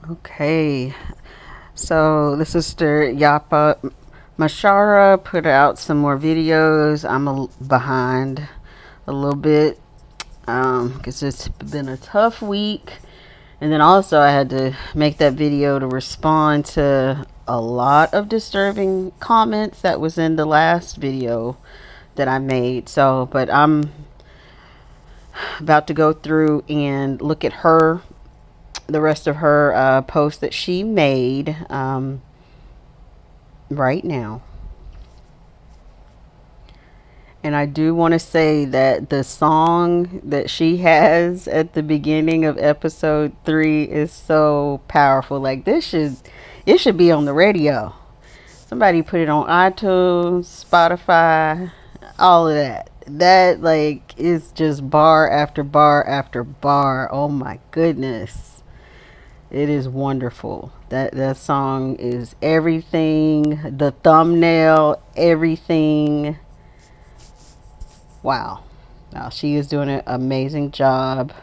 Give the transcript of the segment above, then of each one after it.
Okay, so the sister Yapa Mashara put out some more videos. Behind a little bit because it's been a tough week. And then also, I had to make that video to respond to a lot of disturbing comments that was in the last video that I made. So, but I'm about to go through and look at the rest of her posts that she made right now. And I do want to say that the song that she has at the beginning of episode 3 is so powerful. Like it should be on the radio. Somebody put it on iTunes, Spotify, all of that. That like is just bar after bar after bar. Oh my goodness. It is wonderful. That song is everything. The thumbnail, everything. Wow. Now she is doing an amazing job.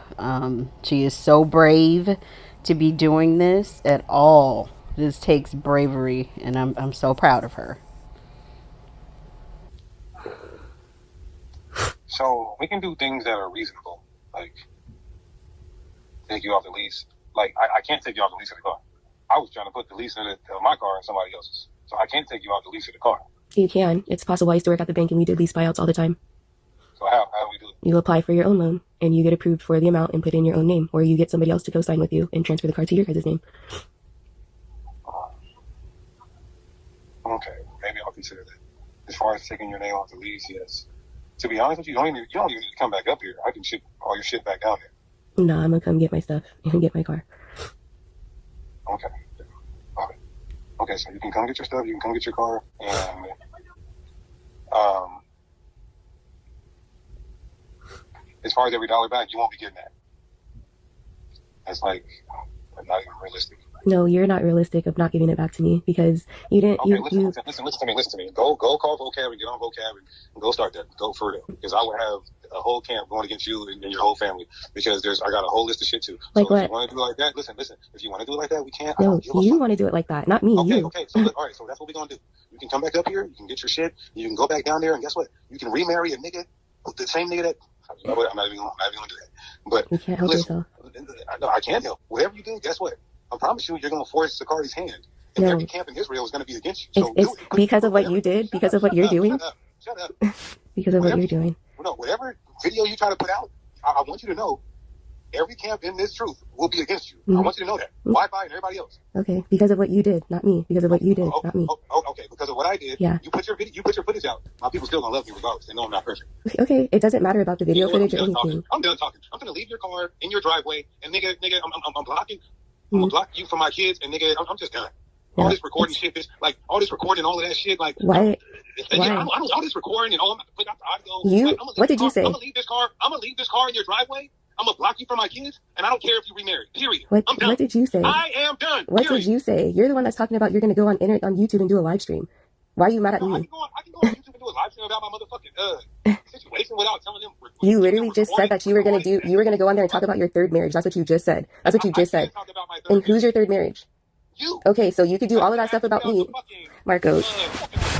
She is so brave to be doing this at all. This takes bravery, and I'm so proud of her. So we can do things that are reasonable, like take you off the lease. Like I can't take you off the lease of the car. I was trying to put the lease of my car in somebody else's, so I can't take you off the lease of the car. You can. It's possible. I used to work at the bank and we did lease buyouts all the time. So how do we do it? You apply for your own loan and you get approved for the amount and put in your own name, or you get somebody else to co-sign with you and transfer the car to your guys' name. Okay, maybe I'll consider that. As far as taking your name off the lease, yes. To be honest with you, you don't even need to come back up here. I can ship all your shit back down there. Nah, I'm gonna come get my stuff and get my car. Okay. All right. Okay, so you can come get your stuff, you can come get your car, and as far as every dollar back, you won't be getting that. That's like not even realistic. No, you're not realistic of not giving it back to me because you didn't. Okay, listen to me. Go call vocab and get on vocab and go start that. Go for it, because I would have a whole camp going against you and your whole family, because I got a whole list of shit too. Like so what? If you want to do it like that, listen. If you want to do it like that, we can't. No, you want to do it like that, not me. Okay, you. Okay. So all right. So that's what we're gonna do. You can come back up here. You can get your shit. You can go back down there, and guess what? You can remarry a nigga, the same nigga that. You know what? I'm not even gonna do that. But you can't help yourself. No, I can't help. Whatever you do, guess what? I promise you, you're going to force Zakari's hand. And every camp in Israel is going to be against you. So it's because of what you did, because of what you're doing. Shut up. Because of what you're doing. No, whatever video you try to put out, I want you to know every camp in this truth will be against you. Mm-hmm. I want you to know that. Wi-Fi and everybody else. Okay, because of what you did, not me. Because of what you did, not me. Okay, because of what I did. Yeah. You put your footage out. My people still gonna love me regardless. They know I'm not perfect. Okay, it doesn't matter about the video footage or anything. I'm done talking. I'm gonna leave your car in your driveway, and nigga, I'm blocking. I'm gonna block you from my kids, and nigga, I'm just done. Yeah, all this recording shit, all this recording, all of that shit, like why? All this recording and all I'm put out the audio. What did you say? I'm gonna leave this car in your driveway. I'm gonna block you from my kids, and I don't care if you remarry. Period. I'm done. What did you say? I am done. What did you say? You're the one that's talking about you're gonna go on YouTube and do a live stream. Why are you mad at me? I can go on YouTube and do a live stream about my motherfucking situation without telling them. You literally just said that you were gonna go on there and talk about your third marriage. That's what you just said. That's what you just said. And who's your third marriage? You. Okay, so you could do all of that stuff about me, Marco.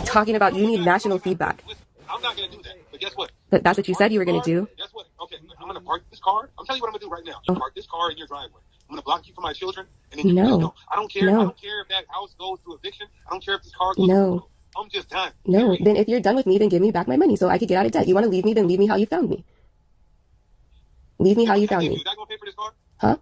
Talking about you need national feedback. I'm not gonna do that. But guess what? But that's what you said you were gonna do. Guess what? Okay, I'm gonna park this car. I'm telling you what I'm gonna do right now. Park this car in your driveway. I'm gonna block you from my children, and then no. I don't care. No. I don't care if that house goes to eviction. I don't care if this car goes. No. I'm just done. No. Then if you're done with me, then give me back my money so I could get out of debt. You want to leave me? Then leave me how you found me. Leave me how you found me. Is that gonna pay for this car? Huh?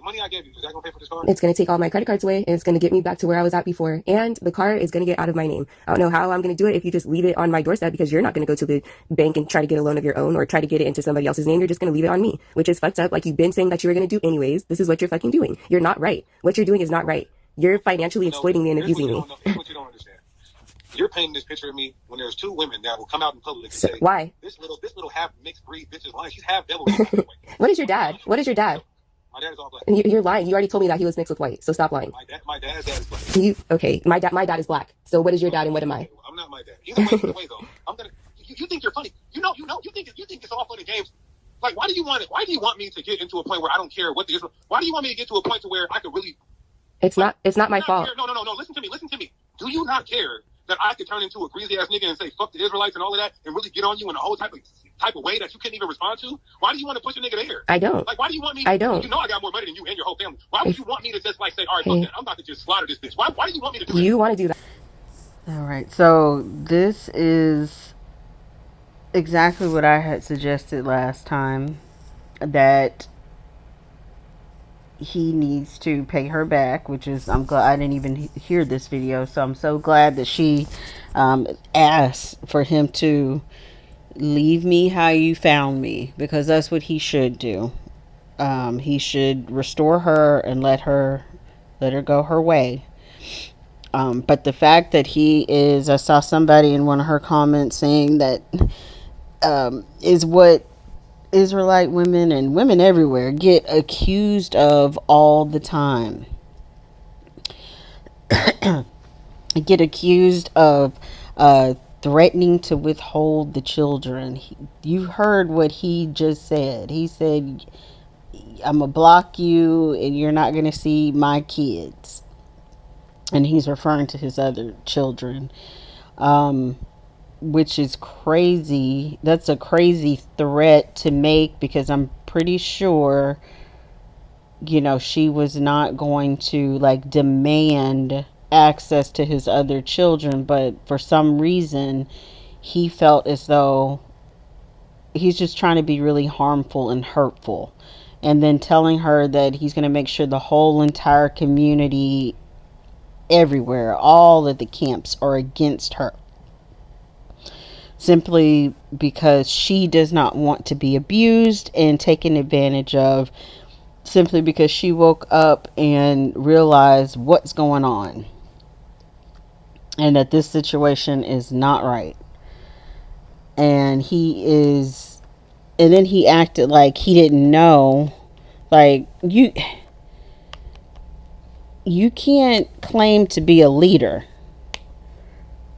The money I gave you, is that going to pay for this car? It's going to take all my credit cards away, and it's going to get me back to where I was at before. And the car is going to get out of my name. I don't know how I'm going to do it if you just leave it on my doorstep, because you're not going to go to the bank and try to get a loan of your own or try to get it into somebody else's name. You're just going to leave it on me, which is fucked up. Like you've been saying that you were going to do anyways. This is what you're fucking doing. You're not right. What you're doing is not right. You're financially exploiting me and abusing me. Here's what you don't understand. You're painting this picture of me when there's two women that will come out in public and say, why? This little half mixed breed bitch is lying. She's half devil. What is your dad? What is your dad? My dad is all black. You're lying. You already told me that he was mixed with white, so stop lying. My dad's dad is black. Okay, my dad is black. So what is your dad and what am I? I'm not my dad. Either way though, I'm gonna. You think you're funny? You think it's all fun and games. Like, why do you want it? Why do you want me to get into a point where I don't care what the Israel? Why do you want me to get to a point to where I could really? It's like, not my fault. Care? No. Listen to me. Do you not care that I could turn into a greasy ass nigga and say fuck the Israelites and all of that and really get on you in a whole type of way that you couldn't even respond to? Why do you want to push a nigga there? I don't. Like, why do you want me? I don't. You know I got more money than you and your whole family. Why would you want me to just like say, all right, fuck that, I'm about to just slaughter this bitch? Why do you want me to do that? You want to do that? All right. So this is exactly what I had suggested last time, that he needs to pay her back, which is, I'm glad I didn't even hear this video, so I'm so glad that she asked for him to leave me how you found me, because that's what he should do. He should restore her and let her go her way. But the fact that he is, I saw somebody in one of her comments saying that is what Israelite women and women everywhere get accused of all the time. Get accused of threatening to withhold the children. You heard what he just said. He said, I'm going to block you and you're not going to see my kids. And he's referring to his other children. Which is crazy. That's a crazy threat to make, because I'm pretty sure, she was not going to like demand access to his other children, but for some reason he felt as though he's just trying to be really harmful and hurtful, and then telling her that he's going to make sure the whole entire community everywhere, all of the camps, are against her, simply because she does not want to be abused and taken advantage of, simply because she woke up and realized what's going on and that this situation is not right. And then he acted like he didn't know. Like, you can't claim to be a leader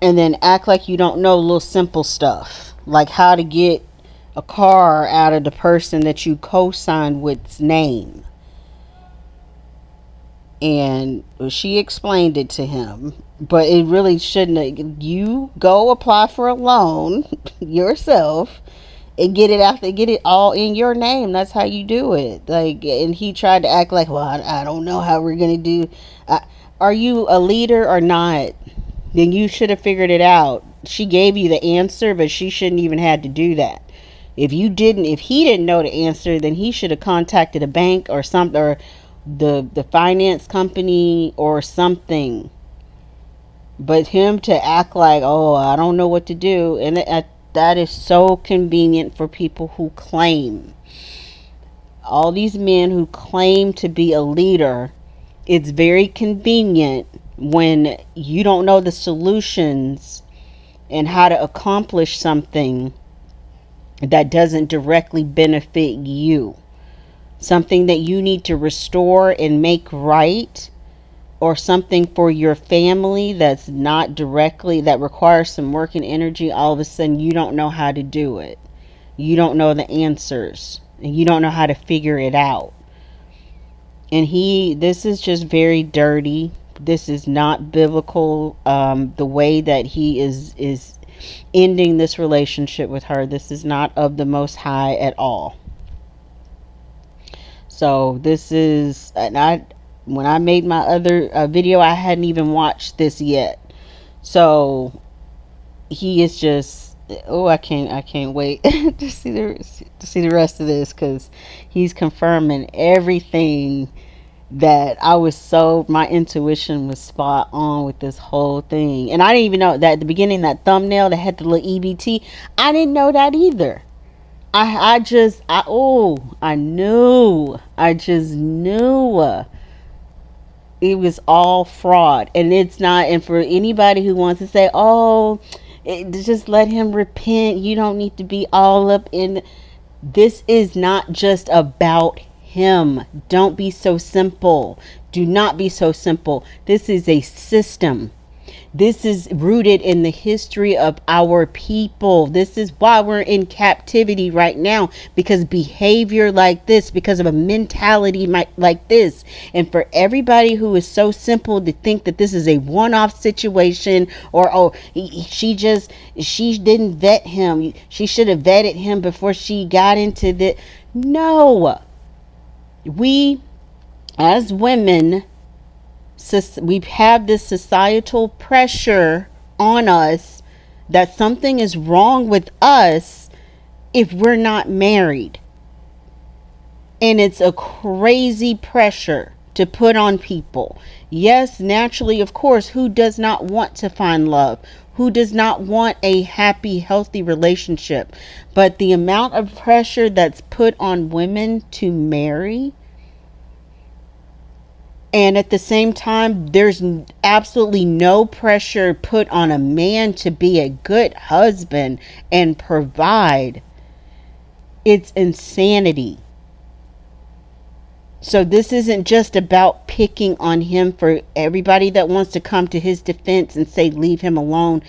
and then act like you don't know little simple stuff, like how to get a car out of the person that you co-signed with's name. And she explained it to him, but it really shouldn't. You go apply for a loan yourself and get it all in your name. That's how you do it. Like, and he tried to act like, well, I don't know how we're gonna do. Are you a leader or not? Then you should have figured it out. She gave you the answer, but she shouldn't even had to do that. If he didn't know the answer, then he should have contacted a bank or something, or the finance company or something. But him to act like, oh, I don't know what to do, and that is so convenient for people who claim. All these men who claim to be a leader, it's very convenient when you don't know the solutions and how to accomplish something that doesn't directly benefit you. Something that you need to restore and make right, or something for your family that's not directly, that requires some work and energy. All of a sudden you don't know how to do it. You don't know the answers, and you don't know how to figure it out. And this is just very dirty. This is not biblical. The way that he is ending this relationship with her, this is not of the Most High at all. So this is, and when I made my other video, I hadn't even watched this yet. So he is just, oh, I can't wait to see the rest of this, because he's confirming everything that my intuition was spot on with this whole thing. And I didn't even know that at the beginning, that thumbnail that had the little EBT, I didn't know that either. I just knew it was all fraud. And it's not. And for anybody who wants to say, oh, just let him repent, you don't need to be all up in, this is not just about him. Don't be so simple. Do not be so simple. This is a system. This is rooted in the history of our people. This is why we're in captivity right now, because behavior like this, because of a mentality like this. And for everybody who is so simple to think that this is a one-off situation, or oh, she didn't vet him. She should have vetted him before she got into the. No. We as women, we have this societal pressure on us that something is wrong with us if we're not married. And it's a crazy pressure to put on people. Yes, naturally, of course, who does not want to find love? Who does not want a happy, healthy relationship? But the amount of pressure that's put on women to marry, and at the same time, there's absolutely no pressure put on a man to be a good husband and provide. It's insanity. So this isn't just about picking on him. For everybody that wants to come to his defense and say, leave him alone.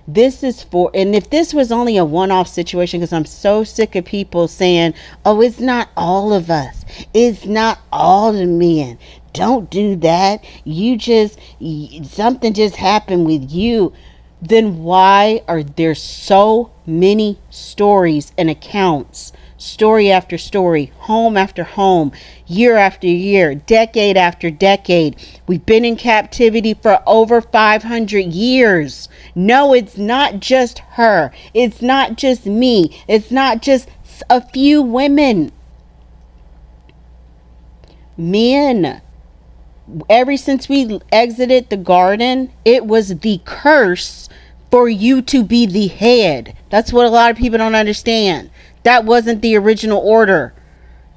This is for, and if this was only a one-off situation, because I'm so sick of people saying, oh, it's not all of us. It's not all the men. Don't do that. Something just happened with you. Then why are there so many stories and accounts, story after story, home after home, year after year, decade after decade? We've been in captivity for over 500 years. No, it's not just her. It's not just me. It's not just a few women. Men. Ever since we exited the garden, it was the curse for you to be the head. That's what a lot of people don't understand. That wasn't the original order.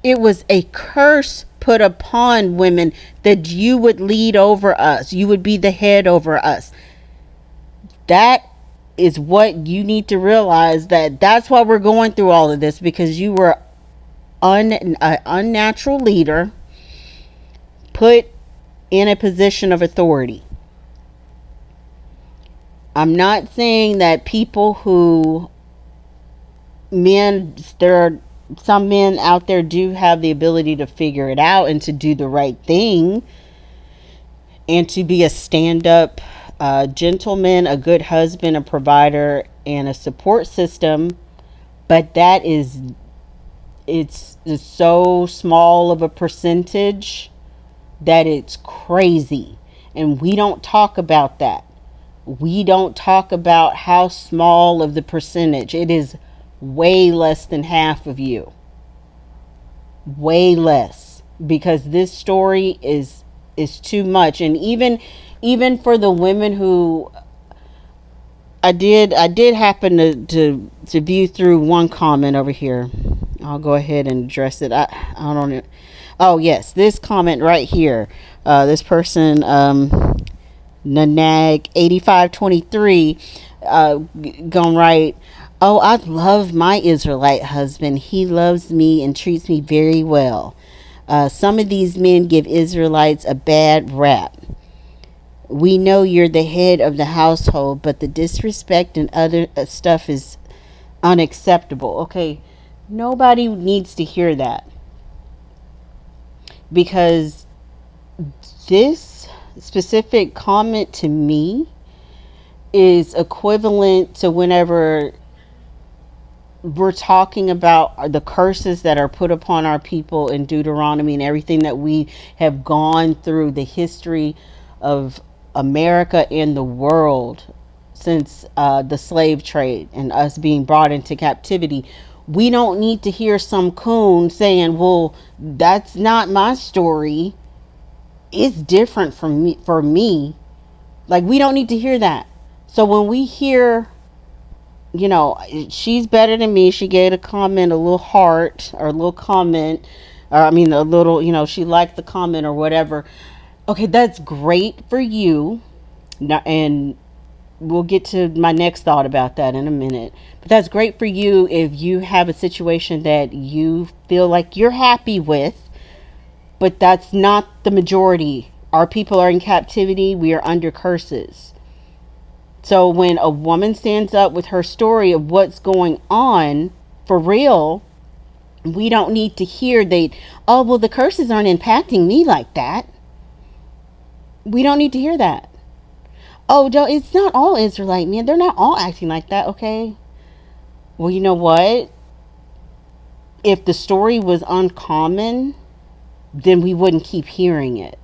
It was a curse put upon women that you would lead over us. You would be the head over us. That is what you need to realize, that's why we're going through all of this, because you were an unnatural leader put in a position of authority. I'm not saying that people there are some men out there do have the ability to figure it out and to do the right thing and to be a stand-up gentleman, a good husband, a provider, and a support system. But it's so small of a percentage that it's crazy. And we don't talk about that. We don't talk about how small of the percentage. It is way less than half of you. Way less. Because this story is too much. And even for the women who I did happen to view through one comment over here. I'll go ahead and address it. I don't know. Oh yes, this comment right here. This person, Nanag 8523, gonna write, oh, I love my Israelite husband. He loves me and treats me very well. Some of these men give Israelites a bad rap. We know you're the head of the household, but the disrespect and other stuff is unacceptable. Okay, nobody needs to hear that, because this specific comment to me is equivalent to whenever we're talking about the curses that are put upon our people in Deuteronomy and everything that we have gone through, the history of America and the world since the slave trade and us being brought into captivity. We don't need to hear some coon saying, well, that's not my story. It's different for me. Like, we don't need to hear that. So when we hear, she's better than me, she gave a comment, a little heart, or a little comment, or a little, she liked the comment or whatever. Okay, that's great for you. And we'll get to my next thought about that in a minute. But that's great for you if you have a situation that you feel like you're happy with. But that's not the majority. Our people are in captivity. We are under curses. So when a woman stands up with her story of what's going on for real, we don't need to hear oh, well, the curses aren't impacting me like that. We don't need to hear that. Oh, it's not all Israelite men. They're not all acting like that, okay? Well, you know what? If the story was uncommon, then we wouldn't keep hearing it.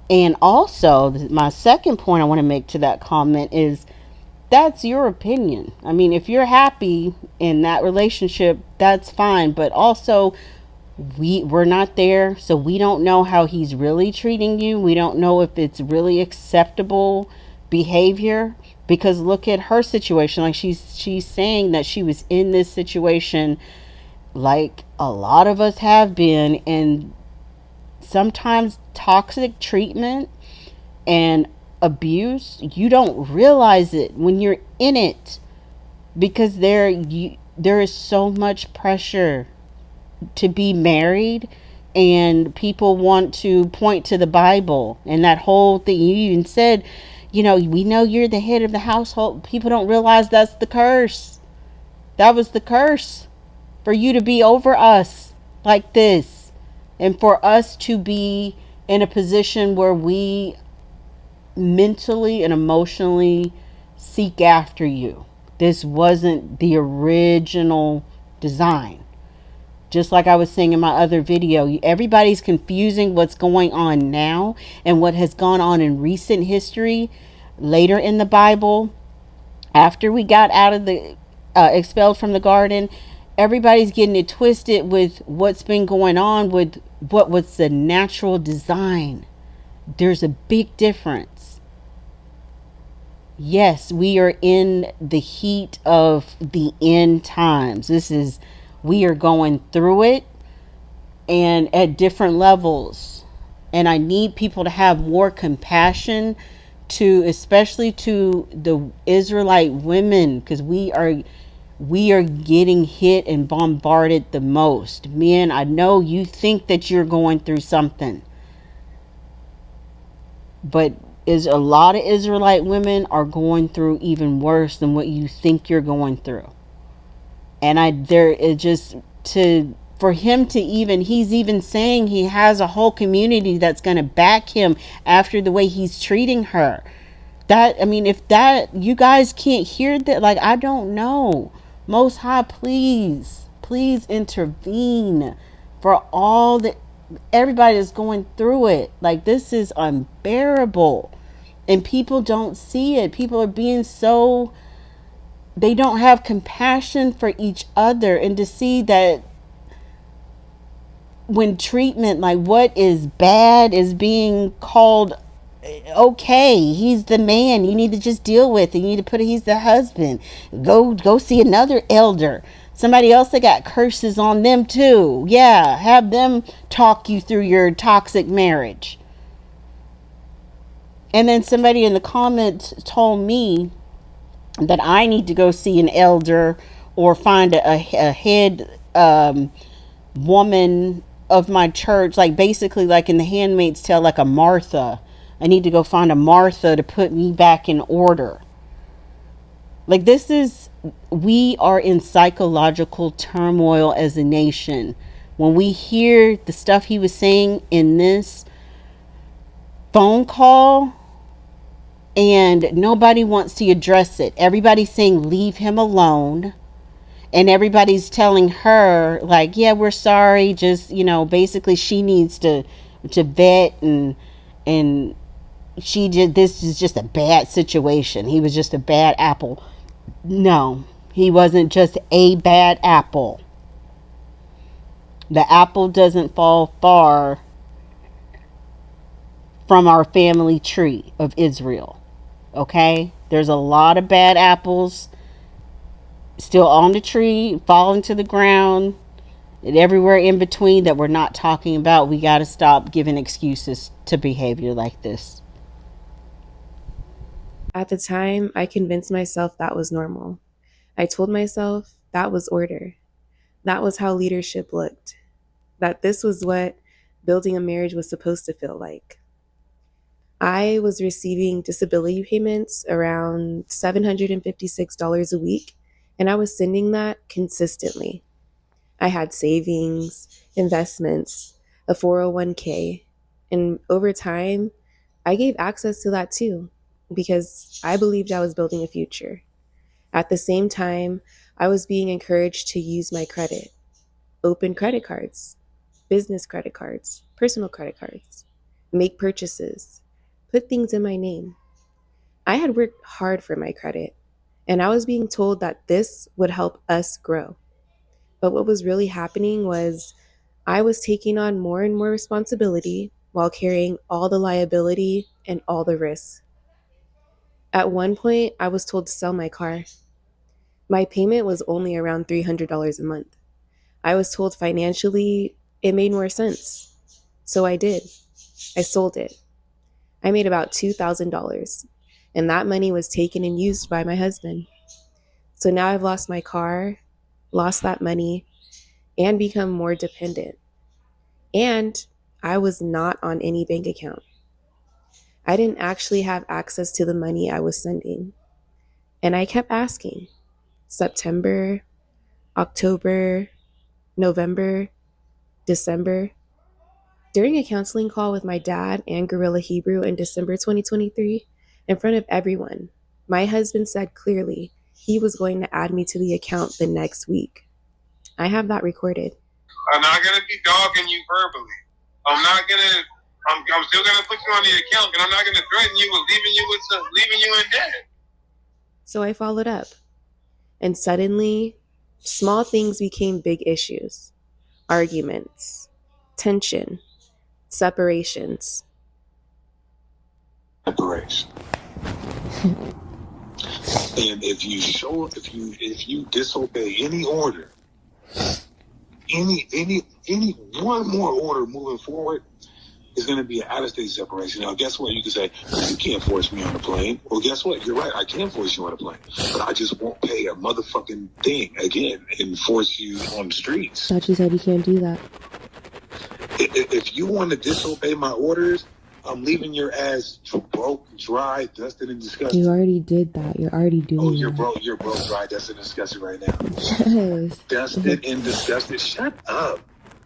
And also, my second point I want to make to that comment is that's your opinion. I mean, if you're happy in that relationship, that's fine. But also, we're not there, so we don't know how he's really treating you. We don't know if it's really acceptable behavior, because look at her situation. Like she's saying that she was in this situation like a lot of us have been, and sometimes toxic treatment and abuse, you don't realize it when you're in it, because there is so much pressure to be married, and people want to point to the Bible and that whole thing. You even said, we know you're the head of the household. People don't realize that's the curse. That was the curse, for you to be over us like this, and for us to be in a position where we mentally and emotionally seek after you. This wasn't the original design. Just like I was saying in my other video, everybody's confusing what's going on now and what has gone on in recent history later in the Bible. After we got out of the expelled from the garden, everybody's getting it twisted with what's been going on with what was the natural design. There's a big difference. Yes, we are in the heat of the end times. We are going through it, and at different levels. And I need people to have more compassion especially to the Israelite women, because we are getting hit and bombarded the most. Men, I know you think that you're going through something, but is a lot of Israelite women are going through even worse than what you think you're going through. And there is just for him to he's even saying he has a whole community that's going to back him after the way he's treating her. If that, you guys can't hear that, like, I don't know. Most High, please intervene for all that everybody is going through it. Like, this is unbearable, and people don't see it. People are being they don't have compassion for each other, and to see that when treatment, like what is bad, is being called okay. He's the man you need to just deal with. You need to he's the husband. Go see another elder. Somebody else that got curses on them too. Yeah, have them talk you through your toxic marriage. And then somebody in the comments told me that I need to go see an elder or find a head woman of my church, like basically like in the Handmaid's Tale, like a Martha. I need to go find a Martha to put me back in order. Like, we are in psychological turmoil as a nation. When we hear the stuff he was saying in this phone call, and nobody wants to address it. Everybody's saying leave him alone, and everybody's telling her like, yeah, we're sorry, just basically she needs to vet, and this is just a bad situation. He was just a bad apple. No, he wasn't just a bad apple. The apple doesn't fall far from our family tree of Israel. Okay? There's a lot of bad apples still on the tree, falling to the ground, and everywhere in between that we're not talking about. We got to stop giving excuses to behavior like this. At the time, I convinced myself that was normal. I told myself that was order. That was how leadership looked. That this was what building a marriage was supposed to feel like. I was receiving disability payments around $756 a week, and I was sending that consistently. I had savings, investments, a 401k, and over time, I gave access to that too because I believed I was building a future. At the same time, I was being encouraged to use my credit, open credit cards, business credit cards, personal credit cards, make purchases, put things in my name. I had worked hard for my credit, and I was being told that this would help us grow. But what was really happening was I was taking on more and more responsibility while carrying all the liability and all the risks. At one point, I was told to sell my car. My payment was only around $300 a month. I was told financially it made more sense. So I did. I sold it. I made about $2,000, and that money was taken and used by my husband. So now I've lost my car, lost that money, and become more dependent. And I was not on any bank account. I didn't actually have access to the money I was sending. And I kept asking September, October, November, December. During a counseling call with my dad and Gorilla Hebrew in December 2023, in front of everyone, my husband said clearly he was going to add me to the account the next week. I have that recorded. I'm not gonna be dogging you verbally. I'm still gonna put you on the account, and I'm not gonna threaten you with leaving you in debt. So I followed up, and suddenly, small things became big issues: arguments, tension, separations. Separation. And if you disobey any order, any one more order moving forward, is going to be an out-of-state separation. Now, guess what? You can say, you can't force me on a plane. Well, guess what? You're right. I can force you on a plane. But I just won't pay a motherfucking thing again and force you on the streets. Thought you said you can't do that. If you want to disobey my orders, I'm leaving your ass broke, dry, dusted, and disgusted. You already did that. You're already doing that. You're broke, dry, dusted, and disgusted right now. Yes. Dusted and disgusted. Shut up.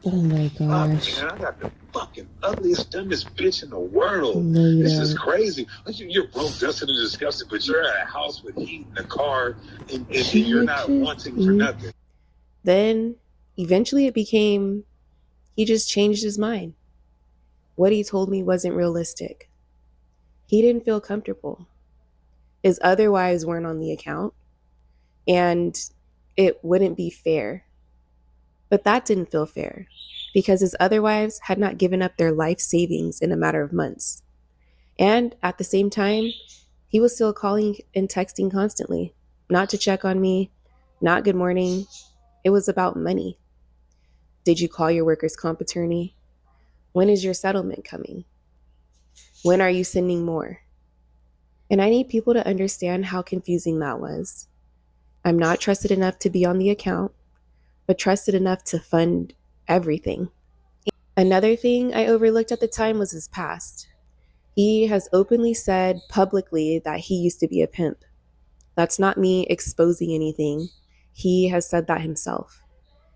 Oh my gosh. Man, I got the fucking ugliest, dumbest bitch in the world. No, this is crazy. You're broke, dusted, and disgusted, but you're at a house with heat and a car, and you're not wanting for nothing. Then, eventually it became, he just changed his mind. What he told me wasn't realistic. He didn't feel comfortable. His other wives weren't on the account, and it wouldn't be fair. But that didn't feel fair because his other wives had not given up their life savings in a matter of months. And at the same time, he was still calling and texting constantly, not to check on me, not good morning. It was about money. Did you call your workers' comp attorney? When is your settlement coming? When are you sending more? And I need people to understand how confusing that was. I'm not trusted enough to be on the account, but trusted enough to fund everything. Another thing I overlooked at the time was his past. He has openly said publicly that he used to be a pimp. That's not me exposing anything. He has said that himself.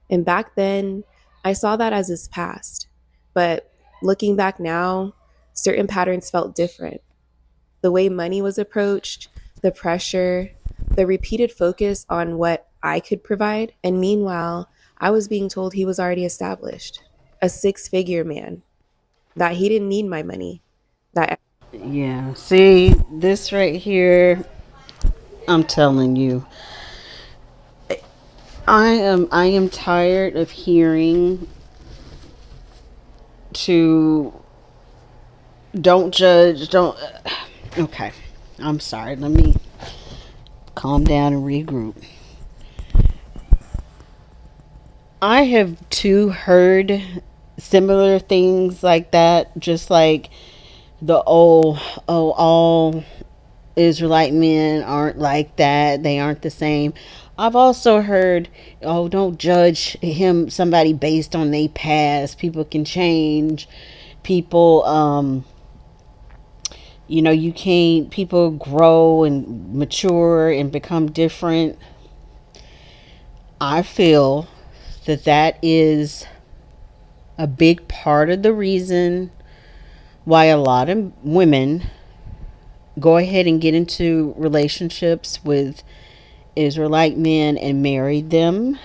And back then, I saw that as his past. But looking back now, certain patterns felt different. The way money was approached, the pressure, the repeated focus on what I could provide. And meanwhile, I was being told he was already established, a 6-figure man, that he didn't need my money. Yeah, see, this right here, I'm telling you, I am tired of hearing to don't judge, don't okay. I'm sorry. Let me calm down and regroup. I have too heard similar things like that, just like the all Israelite men aren't like that. They aren't the same. I've also heard, oh, don't judge somebody based on their past. People can change. People You can't, people grow and mature and become different. I feel that that is a big part of the reason why a lot of women go ahead and get into relationships with Israelite men and marry them.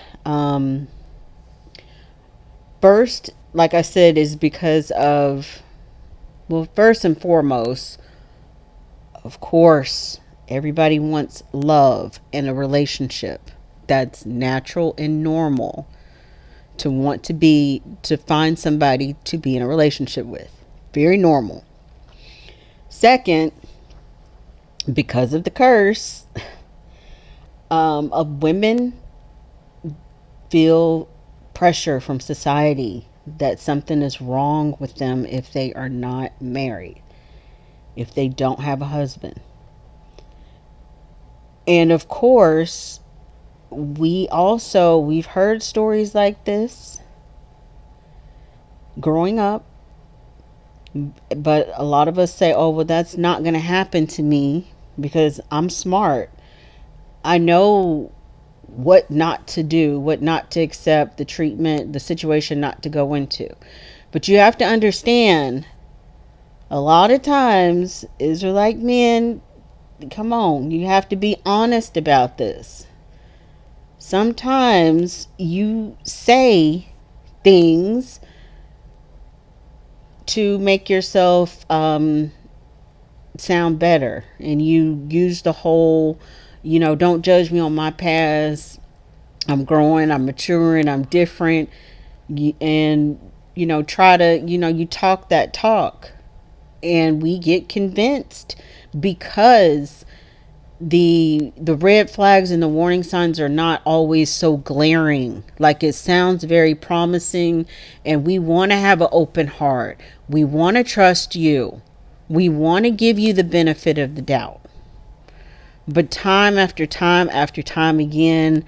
First, like I said, is because of, well, first and foremost, of course, everybody wants love in a relationship. That's natural and normal to want to find somebody to be in a relationship with. Very normal. Second, because of the curse, of women feel pressure from society that something is wrong with them if they are not married, if they don't have a husband. And of course, we've heard stories like this growing up, but a lot of us say, oh, well, that's not going to happen to me because I'm smart. I know what not to do, what not to accept, the treatment, the situation not to go into. But you have to understand, a lot of times, Israelite men, come on, you have to be honest about this. Sometimes you say things to make yourself sound better, and you use the whole, don't judge me on my past. I'm growing, I'm maturing, I'm different. And, try to, you talk that talk. And we get convinced because the red flags and the warning signs are not always so glaring. Like, it sounds very promising, and we want to have an open heart. We want to trust you. We want to give you the benefit of the doubt. But time after time after time again,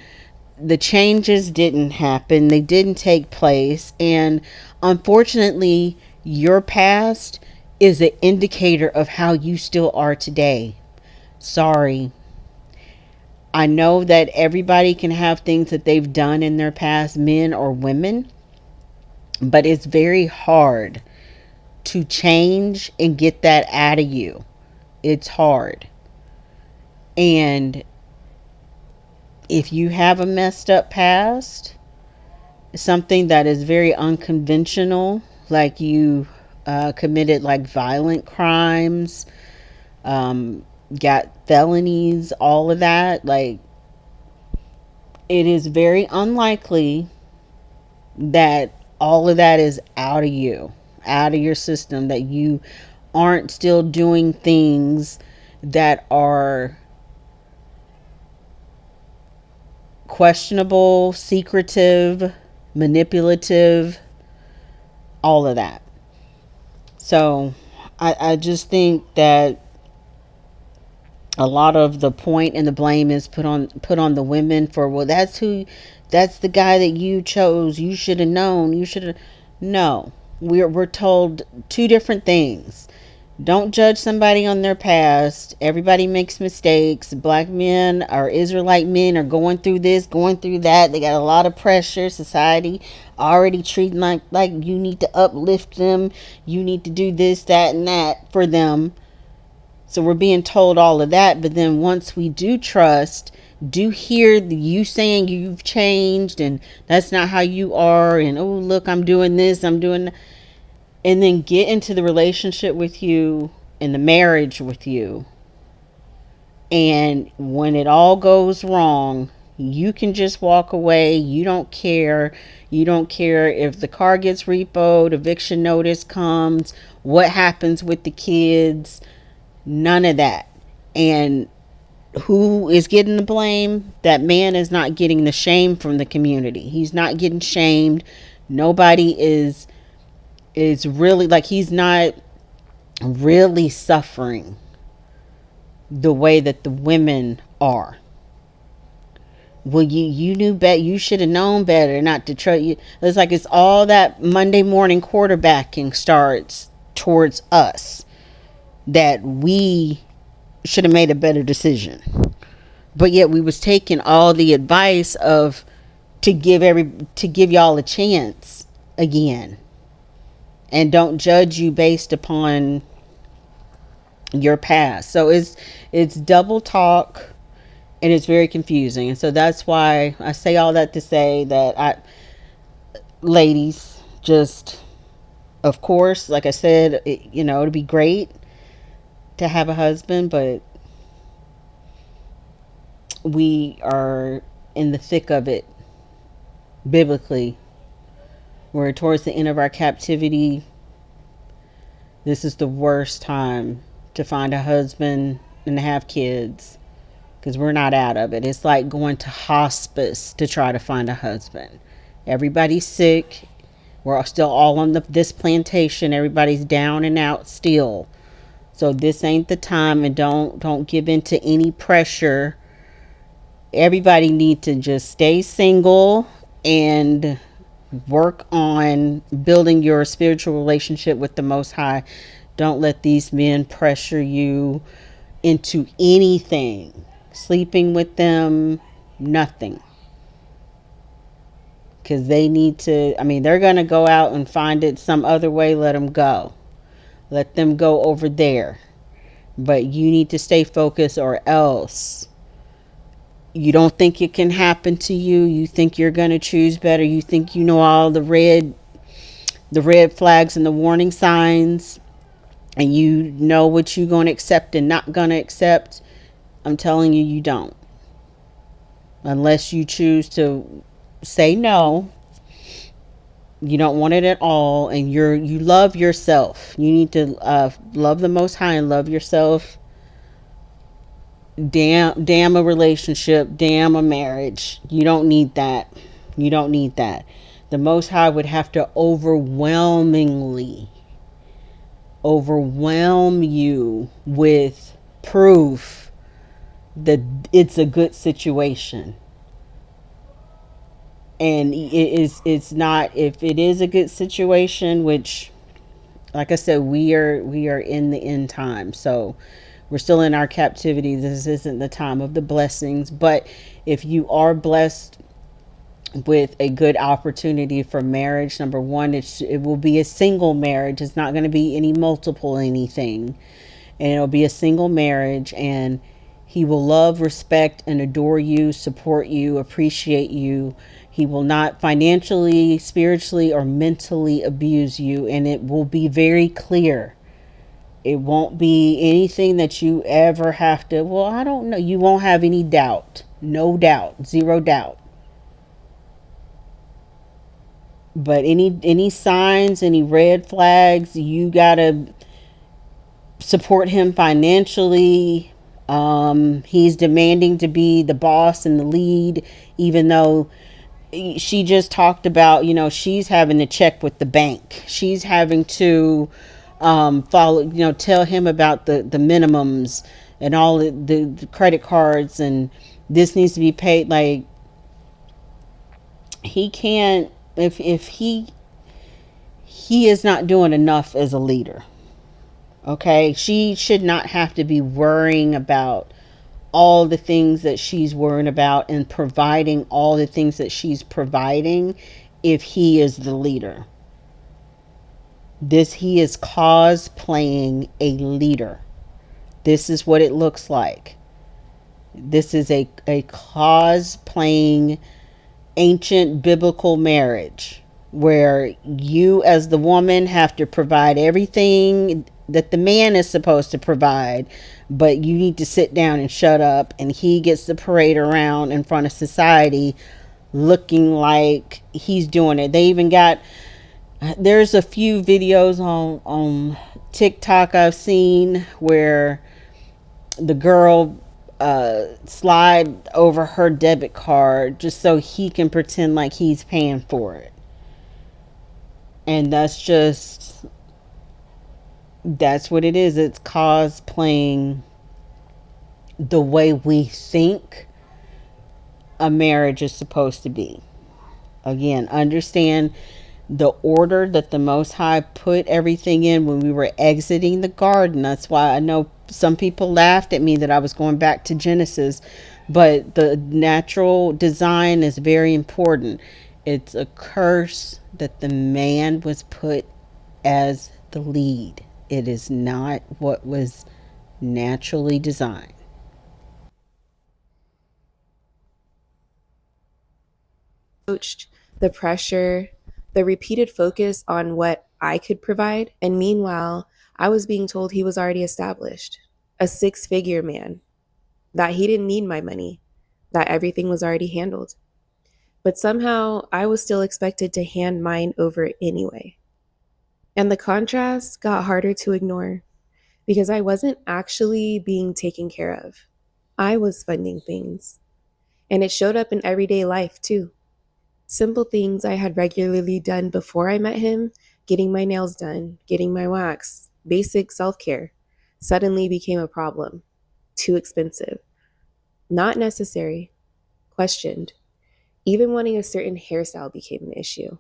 the changes didn't happen. They didn't take place. And unfortunately, your past is an indicator of how you still are today. Sorry. I know that everybody can have things that they've done in their past, men or women, but it's very hard to change and get that out of you. It's hard. And if you have a messed up past, something that is very unconventional, like you committed like violent crimes, got felonies, all of that, like, it is very unlikely that all of that is out of you, out of your system, that you aren't still doing things that are questionable, secretive, manipulative, all of that. So I just think that a lot of the point and the blame is put on the women for, well, that's the guy that you chose, you should have known, you should have. No, we're told two different things. Don't judge somebody on their past. Everybody makes mistakes. Black men or Israelite men are going through this, going through that. They got a lot of pressure. Society already treating like you need to uplift them. You need to do this, that, and that for them. So we're being told all of that. But then once we do trust, do hear you saying you've changed and that's not how you are. And, oh, look, I'm doing this, I'm doing that, and then get into the relationship with you and the marriage with you. And when it all goes wrong, you can just walk away. You don't care. You don't care if the car gets repoed, eviction notice comes, what happens with the kids, none of that. And who is getting the blame? That man is not getting the shame from the community. He's not getting shamed. Nobody is really, like, he's not really suffering the way that the women are. Well, you knew better. You should have known better not to trust you. It's like it's all that Monday morning quarterbacking starts towards us. that we should have made a better decision. But yet we was taking all the advice of to give y'all a chance again, and don't judge you based upon your past. So it's double talk, and it's very confusing. And so that's why I say all that to say that ladies, just, of course, like I said, it'd be great to have a husband, but we are in the thick of it biblically. We're towards the end of our captivity. This is the worst time to find a husband and have kids, because we're not out of it. It's like going to hospice to try to find a husband. Everybody's sick. We're still all on this plantation. Everybody's down and out still. So this ain't the time, and don't give in to any pressure. Everybody need to just stay single and work on building your spiritual relationship with the Most High. Don't let these men pressure you into anything. Sleeping with them, nothing. Because they need to, they're going to go out and find it some other way. Let them go. Let them go over there. But you need to stay focused, or else you don't think it can happen to you. You think you're going to choose better. You think you know all the red flags and the warning signs, and you know what you're going to accept and not going to accept. I'm telling you, you don't. Unless you choose to say no, you don't want it at all, and you love yourself. You need to love the Most High and love yourself. Damn a relationship, damn a marriage. You don't need that. You don't need that. The Most High would have to overwhelmingly overwhelm you with proof that it's a good situation. And it's not. If it is a good situation, which, like I said, we are in the end time, so we're still in our captivity. This isn't the time of the blessings. But if you are blessed with a good opportunity for marriage, number one, it will be a single marriage. It's not going to be any multiple anything, and it'll be a single marriage, and he will love, respect, and adore you, support you, appreciate you. He will not financially, spiritually, or mentally abuse you, and it will be very clear. It won't be anything that you ever have to, well, I don't know. You won't have any doubt. No doubt. Zero doubt. But any signs, any red flags, you gotta support him financially. He's demanding to be the boss and the lead, even though she just talked about, she's having to check with the bank. She's having to follow, tell him about the minimums and all the credit cards, and this needs to be paid. Like, he can't, if he is not doing enough as a leader. Okay, she should not have to be worrying about all the things that she's worrying about and providing all the things that she's providing if he is the leader. He is cosplaying a leader. This is what it looks like. This is a cosplaying ancient biblical marriage, where you as the woman have to provide everything that the man is supposed to provide, but you need to sit down and shut up, and he gets to parade around in front of society looking like he's doing it. There's a few videos on TikTok I've seen where the girl slide over her debit card just so he can pretend like he's paying for it. And that's what it is. It's cosplaying the way we think a marriage is supposed to be. Again, understand the order that the Most High put everything in when we were exiting the garden. That's why I know some people laughed at me that I was going back to Genesis, but the natural design is very important. It's a curse that the man was put as the lead. It is not what was naturally designed. Coached, the pressure, the repeated focus on what I could provide. And meanwhile, I was being told he was already established, a 6-figure man, that he didn't need my money, that everything was already handled. But somehow I was still expected to hand mine over anyway. And the contrast got harder to ignore because I wasn't actually being taken care of. I was funding things. And it showed up in everyday life too. Simple things I had regularly done before I met him, getting my nails done, getting my wax, basic self care, suddenly became a problem. Too expensive. Not necessary. Questioned. Even wanting a certain hairstyle became an issue.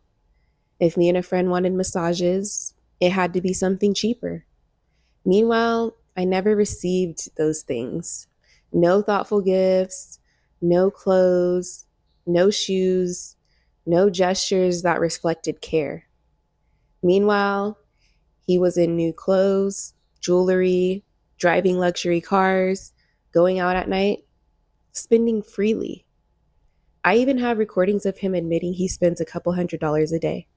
If me and a friend wanted massages, it had to be something cheaper. Meanwhile, I never received those things. No thoughtful gifts, no clothes, no shoes, no gestures that reflected care. Meanwhile, he was in new clothes, jewelry, driving luxury cars, going out at night, spending freely. I even have recordings of him admitting he spends a couple $100s a day.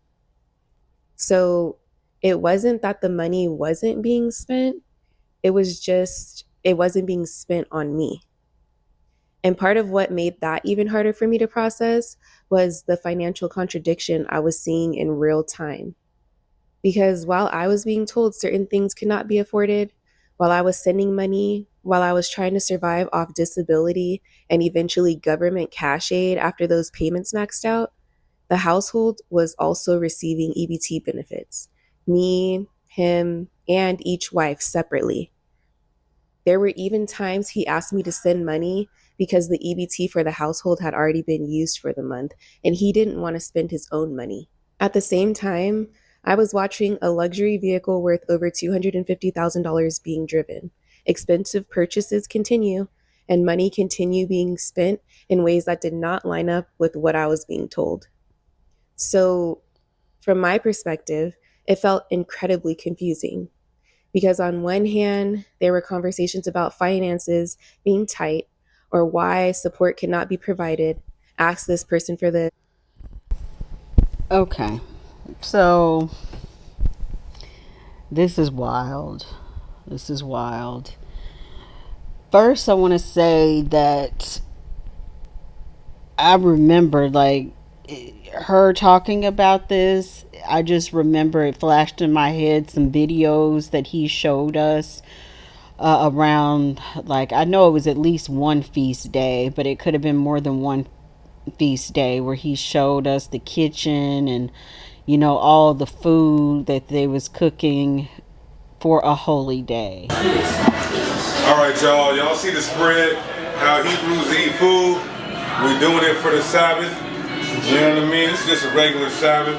So it wasn't that the money wasn't being spent, it was just, it wasn't being spent on me. And part of what made that even harder for me to process was the financial contradiction I was seeing in real time. Because while I was being told certain things could not be afforded, while I was sending money, while I was trying to survive off disability and eventually government cash aid after those payments maxed out, the household was also receiving EBT benefits. Me, him, and each wife separately. There were even times he asked me to send money because the EBT for the household had already been used for the month and he didn't want to spend his own money. At the same time, I was watching a luxury vehicle worth over $250,000 being driven. Expensive purchases continue, and money continue being spent in ways that did not line up with what I was being told. So, from my perspective, it felt incredibly confusing because, on one hand, there were conversations about finances being tight or why support cannot be provided. Ask this person for this. Okay, so this is wild. This is wild. First, I want to say that I remember, like, her talking about this. I just remember it flashed in my head some videos that he showed us around, like, I know it was at least one feast day, but it could have been more than one feast day, where he showed us the kitchen and, you know, all the food that they was cooking for a holy day. All right, y'all. Y'all see the spread? How Hebrews eat food. We're doing it for the Sabbath. You know what I mean? It's just a regular Sabbath.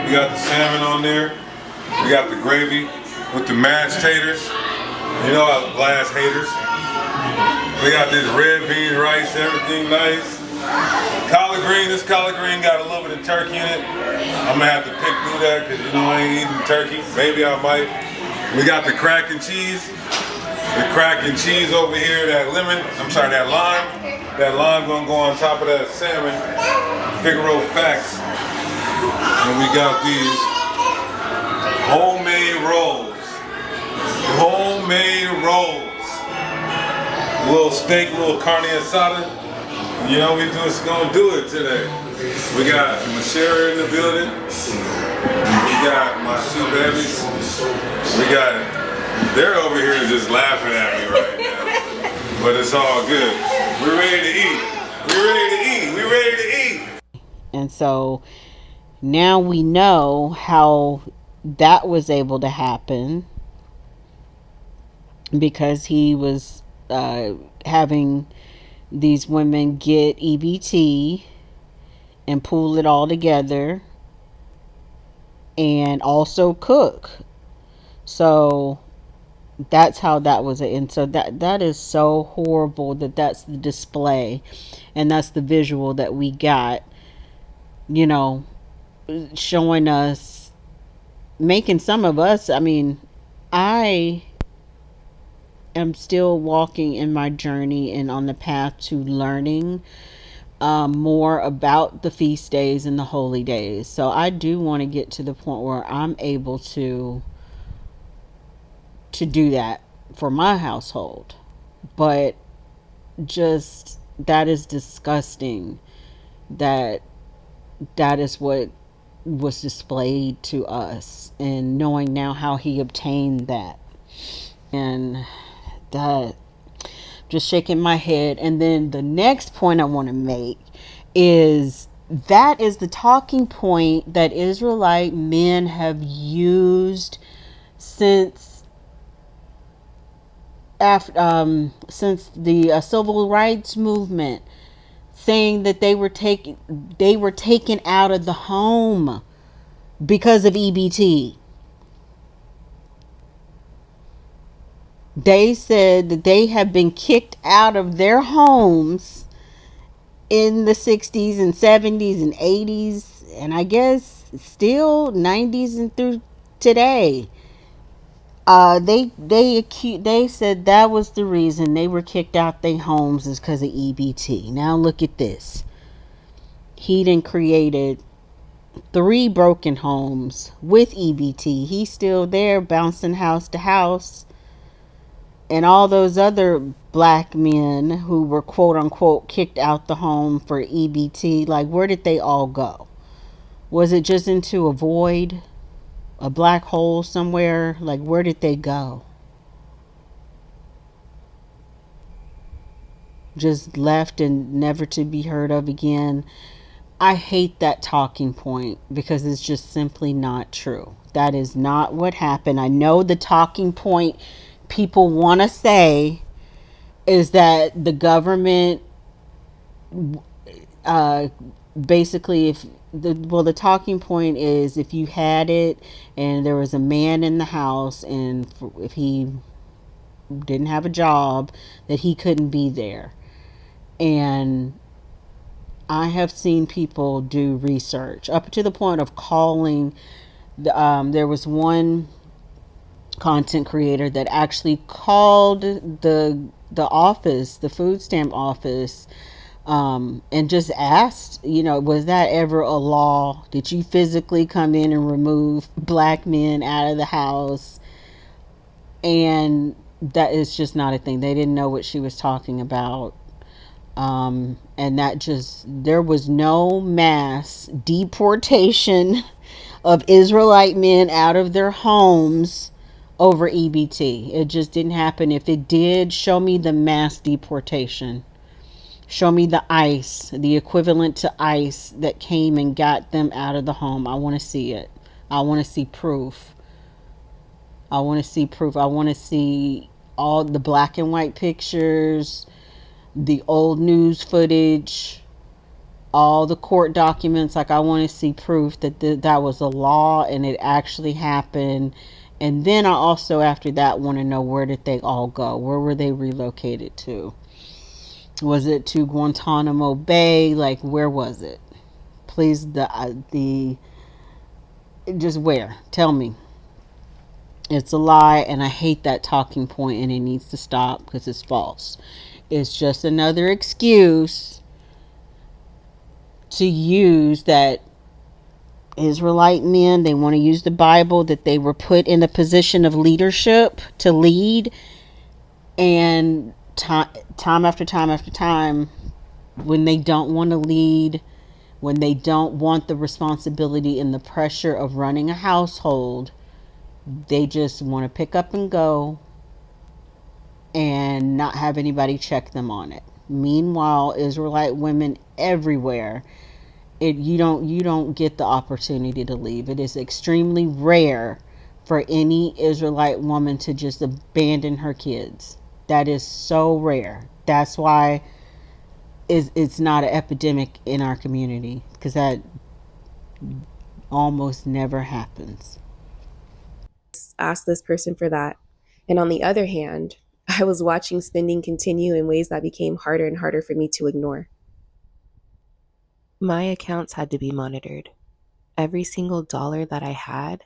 We got the salmon on there. We got the gravy with the mashed taters. You know how the blast haters. We got this red bean rice, everything nice. Collard green, this collard green got a little bit of turkey in it. I'm gonna have to pick through that because you know I ain't eating turkey. Maybe I might. We got the crack and cheese. The crack and cheese over here, that lime. That lime gonna go on top of that salmon. Figaro facts. And we got these homemade rolls. Homemade rolls. A little steak, a little carne asada. You know, we just gonna do it today. We got Mashera in the building. We got my two babies. They're over here just laughing at me right now. But it's all good. We're ready to eat. We're ready to eat. We're ready to eat. And so now we know how that was able to happen, because he was having these women get EBT and pool it all together and also cook. So that's how that was. And so that is so horrible that that's the display and that's the visual that we got, you know, showing us, making some of us, I mean, I am still walking in my journey and on the path to learning more about the feast days and the holy days. So I do want to get to the point where I'm able to do that for my household. But just that is disgusting that that is what was displayed to us, and knowing now how he obtained that, and that, just shaking my head. And then the next point I want to make is that is the talking point that Israelite men have used since after since the civil rights movement, saying that they were taken out of the home because of EBT. They said that they have been kicked out of their homes in the 60s and 70s and 80s, and I guess still 90s and through today. They said that was the reason they were kicked out their homes is because of EBT. Now look at this. He done created 3 broken homes with EBT. He's still there bouncing house to house. And all those other black men who were quote unquote kicked out the home for EBT, like, where did they all go? Was it just into a void, a black hole somewhere? Like, where did they go? Just left and never to be heard of again. I hate that talking point because it's just simply not true. That is not what happened. I know the talking point people want to say is that the government, uh, basically, if the talking point is if you had it and there was a man in the house, and if he didn't have a job, that he couldn't be there. And I have seen people do research up to the point of calling. There was one content creator that actually called the office, the food stamp office, and just asked, was that ever a law? Did you physically come in and remove black men out of the house? And that is just not a thing. They didn't know what she was talking about. And that just, there was no mass deportation of Israelite men out of their homes over EBT. It just didn't happen. If it did, show me the mass deportation. Show me the ICE, the equivalent to ICE that came and got them out of the home. I want to see it. I want to see proof. I want to see proof. I want to see all the black and white pictures, the old news footage, all the court documents. Like, I want to see proof that that was a law and it actually happened. And then I also, after that, want to know, where did they all go? Where were they relocated to? Was it to Guantanamo Bay? Like, where was it? Please, the just where? Tell me. It's a lie, and I hate that talking point, and it needs to stop because it's false. It's just another excuse to use that Israelite men, they want to use the Bible, that they were put in a position of leadership to lead, and time after time after time, when they don't want to lead, when they don't want the responsibility and the pressure of running a household, they just want to pick up and go and not have anybody check them on it. Meanwhile, Israelite women everywhere, you don't get the opportunity to leave. It is extremely rare for any Israelite woman to just abandon her kids. That is so rare. That's why it's not an epidemic in our community, because that almost never happens. Ask this person for that. And on the other hand, I was watching spending continue in ways that became harder and harder for me to ignore. My accounts had to be monitored. Every single dollar that I had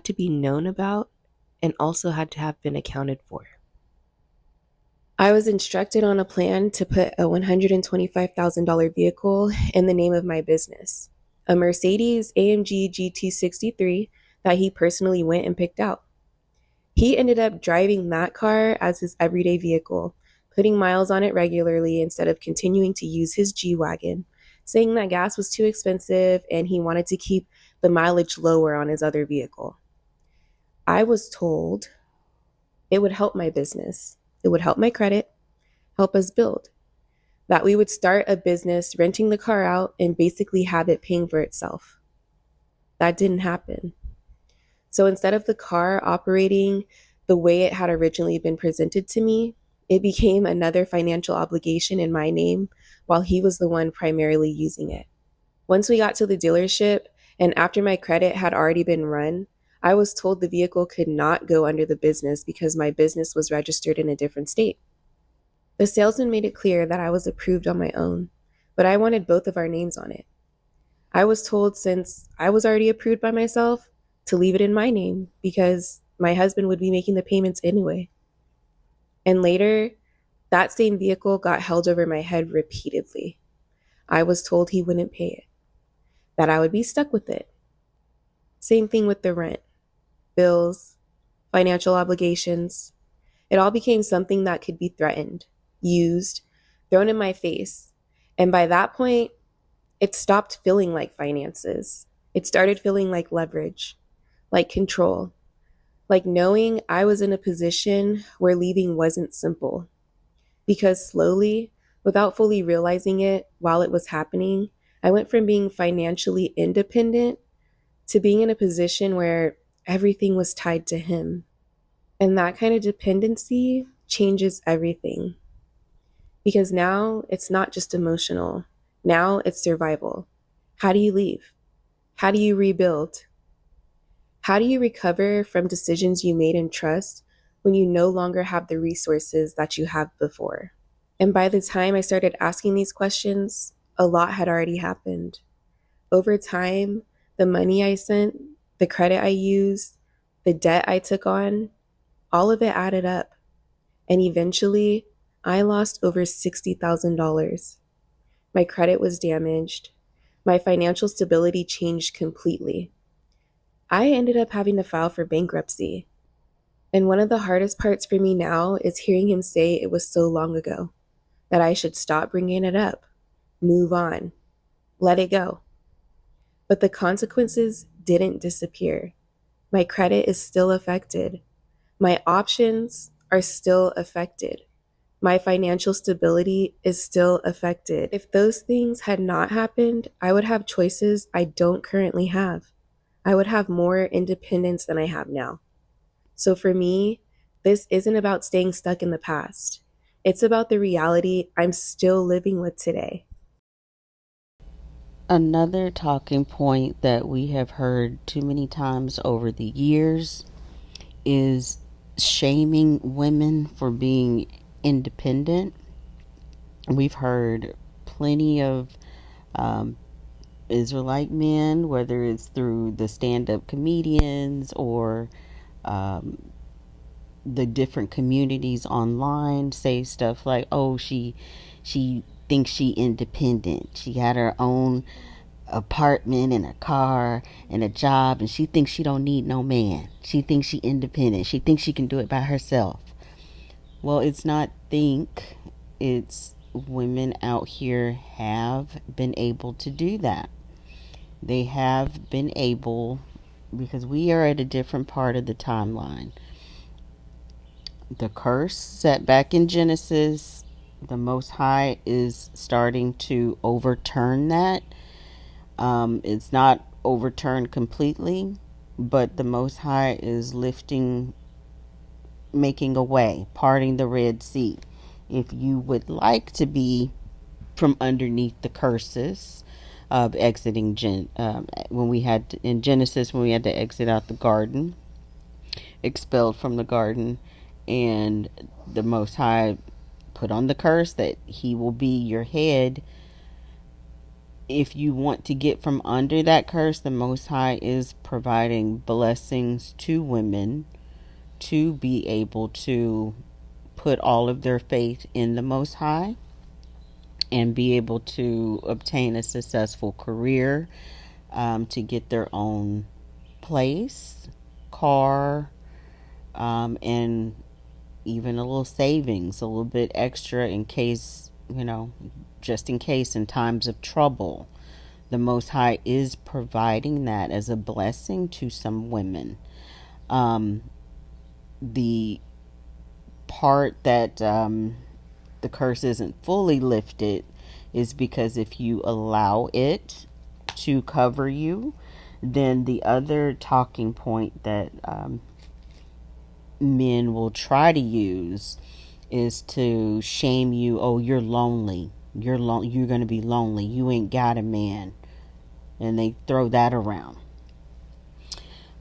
to be known about and also had to have been accounted for. I was instructed on a plan to put a $125,000 vehicle in the name of my business, a Mercedes AMG GT63 that he personally went and picked out. He ended up driving that car as his everyday vehicle, putting miles on it regularly instead of continuing to use his G Wagon, saying that gas was too expensive and he wanted to keep the mileage lower on his other vehicle. I was told it would help my business, it would help my credit, help us build, that we would start a business renting the car out and basically have it paying for itself. That didn't happen. So instead of the car operating the way it had originally been presented to me, it became another financial obligation in my name while he was the one primarily using it. Once we got to the dealership, and after my credit had already been run, I was told the vehicle could not go under the business because my business was registered in a different state. The salesman made it clear that I was approved on my own, but I wanted both of our names on it. I was told since I was already approved by myself to leave it in my name because my husband would be making the payments anyway. And later, that same vehicle got held over my head repeatedly. I was told he wouldn't pay it, that I would be stuck with it. Same thing with the rent, bills, financial obligations. It all became something that could be threatened, used, thrown in my face. And by that point, it stopped feeling like finances. It started feeling like leverage, like control, like knowing I was in a position where leaving wasn't simple. Because slowly, without fully realizing it while it was happening, I went from being financially independent to being in a position where everything was tied to him. And that kind of dependency changes everything. Because now it's not just emotional, now it's survival. How do you leave? How do you rebuild? How do you recover from decisions you made in trust when you no longer have the resources that you have before? And by the time I started asking these questions, a lot had already happened. Over time, the money I sent, the credit I used, the debt I took on, all of it added up. And eventually, I lost over $60,000. My credit was damaged. My financial stability changed completely. I ended up having to file for bankruptcy. And one of the hardest parts for me now is hearing him say it was so long ago, that I should stop bringing it up, move on, let it go. But the consequences didn't disappear. My credit is still affected. My options are still affected. My financial stability is still affected. If those things had not happened, I would have choices I don't currently have. I would have more independence than I have now. So for me, this isn't about staying stuck in the past. It's about the reality I'm still living with today. Another talking point that we have heard too many times over the years is shaming women for being independent. We've heard plenty of um, Israelite men, whether it's through the stand up comedians or um, the different communities online, say stuff like, "Oh, she thinks she independent. She had her own apartment and a car and a job, and she thinks she don't need no man. She thinks she independent. She thinks she can do it by herself." Well, it's not think, it's women out here have been able to do that. They have been able, because we are at a different part of the timeline. The curse set back in Genesis, the Most High is starting to overturn that. It's not overturned completely, but the Most High is lifting, making a way, parting the Red Sea. If you would like to be from underneath the curses, of exiting when we had in Genesis, when we had to exit out the garden, expelled from the garden, and the Most High put on the curse that he will be your head. If you want to get from under that curse, the Most High is providing blessings to women to be able to put all of their faith in the Most High and be able to obtain a successful career, to get their own place, car, and even a little savings, a little bit extra in case, just in case in times of trouble. The Most High is providing that as a blessing to some women. The part that the curse isn't fully lifted is because if you allow it to cover you, then the other talking point that men will try to use is to shame you. Oh, you're lonely. You're going to be lonely. You ain't got a man. And they throw that around.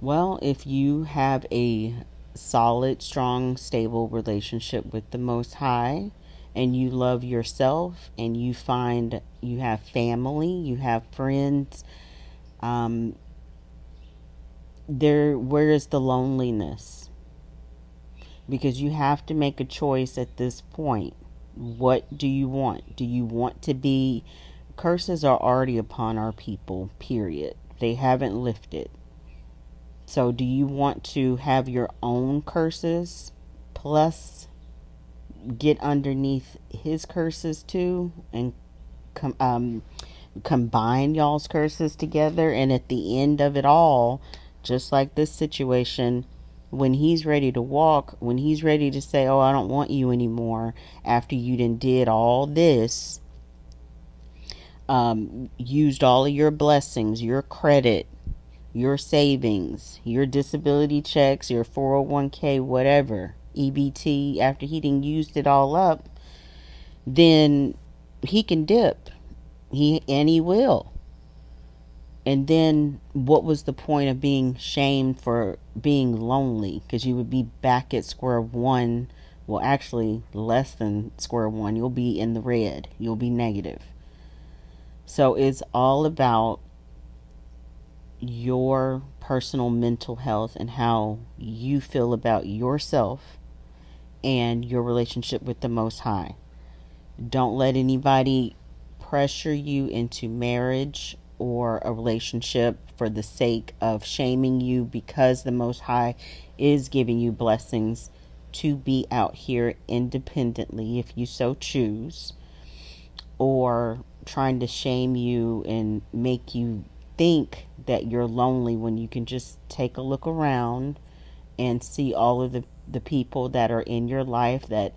Well, if you have a solid, strong, stable relationship with the Most High, and you love yourself, and you find you have family, you have friends, where is the loneliness? Because you have to make a choice at this point. What do you want? Do you want to be... Curses are already upon our people, period. They haven't lifted. So do you want to have your own curses plus get underneath his curses too, and combine y'all's curses together, and at the end of it all, just like this situation, when he's ready to walk, when he's ready to say, oh, I don't want you anymore, after you did all this, used all of your blessings, your credit, your savings, your disability checks, your 401k, whatever, EBT, after he done used it all up, then he can dip. He will. And then what was the point of being shamed for being lonely? Because you would be back at square one. Well, actually, less than square one. You'll be in the red. You'll be negative. So it's all about your personal mental health and how you feel about yourself and your relationship with the Most High. Don't let anybody pressure you into marriage or a relationship for the sake of shaming you, because the Most High is giving you blessings to be out here independently if you so choose, or trying to shame you and make you think that you're lonely when you can just take a look around and see all of the people that are in your life, that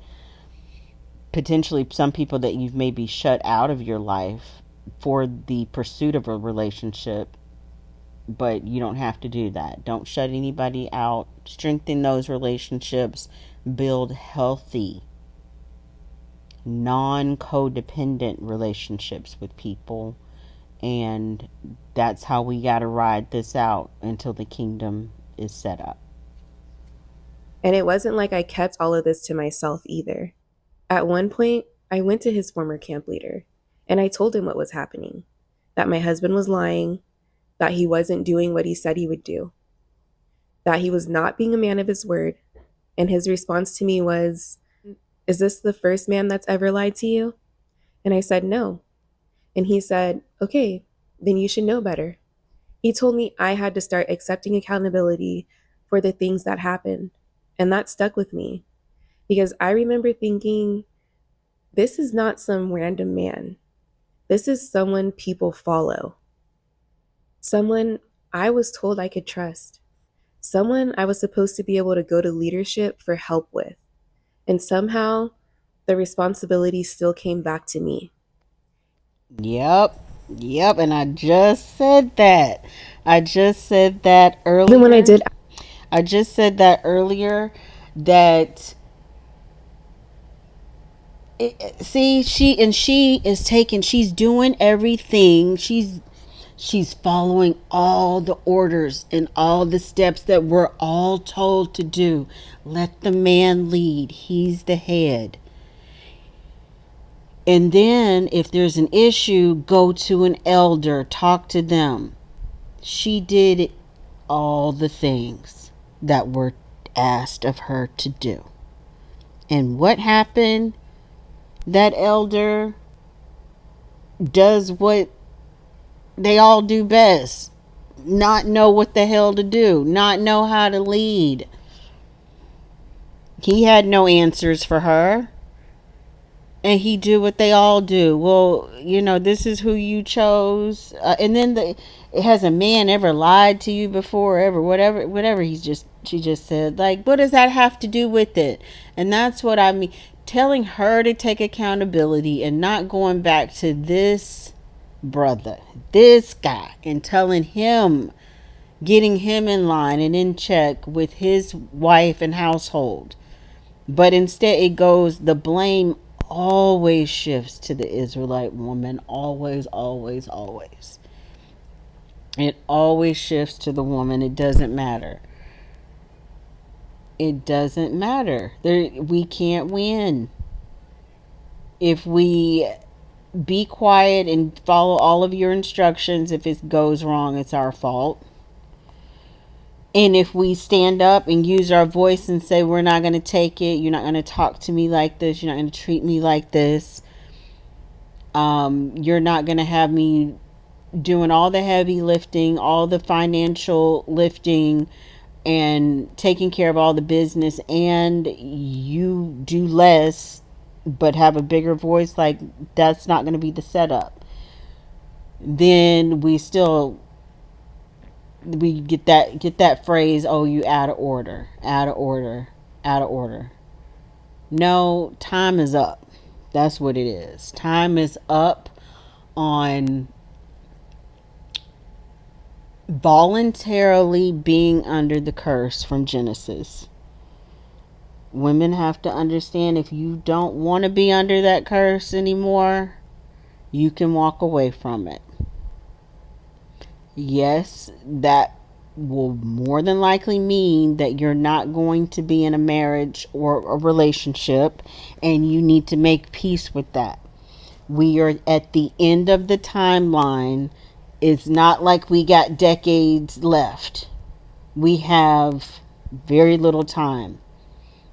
potentially some people that you've maybe shut out of your life for the pursuit of a relationship. But you don't have to do that. Don't shut anybody out. Strengthen those relationships. Build healthy, non-codependent relationships with people. And that's how we got to ride this out until the kingdom is set up. And it wasn't like I kept all of this to myself either. At one point, I went to his former camp leader and I told him what was happening, that my husband was lying, that he wasn't doing what he said he would do, that he was not being a man of his word. And his response to me was, is this the first man that's ever lied to you? And I said, no. And he said, okay, then you should know better. He told me I had to start accepting accountability for the things that happened. And that stuck with me because I remember thinking, this is not some random man. This is someone people follow. Someone I was told I could trust. Someone I was supposed to be able to go to leadership for help with. And somehow the responsibility still came back to me. Yep. Yep. And I just said that. I just said that Even when I earlier. did, I just said that earlier, that See, she is taking, she's doing everything. She's following all the orders and all the steps that we're all told to do. Let the man lead. He's the head. And then if there's an issue, go to an elder, talk to them. She did all the things that were asked of her to do. And what happened? That elder does what they all do best. Not know what the hell to do. Not know how to lead. He had no answers for her. And he do what they all do. Well, this is who you chose. And then has a man ever lied to you before? Ever, whatever she just said. Like, what does that have to do with it? And that's what I mean. Telling her to take accountability and not going back to this brother, this guy, and telling him, getting him in line and in check with his wife and household. But instead it goes, the blame always shifts to the Israelite woman. Always, always, always. It always shifts to the woman. It doesn't matter. It doesn't matter. We can't win. If we be quiet and follow all of your instructions, if it goes wrong, it's our fault. And if we stand up and use our voice and say, we're not going to take it, you're not going to talk to me like this, you're not going to treat me like this, you're not going to have me doing all the heavy lifting, all the financial lifting, and taking care of all the business, and you do less but have a bigger voice, like, that's not going to be the setup. Then we get that phrase, oh, you out of order, out of order, out of order. No, time is up. That's what it is. Time is up on voluntarily being under the curse from Genesis. Women have to understand, if you don't want to be under that curse anymore, you can walk away from it. Yes, that will more than likely mean that you're not going to be in a marriage or a relationship, and you need to make peace with that. We are at the end of the timeline. It's not like we got decades left. We have very little time,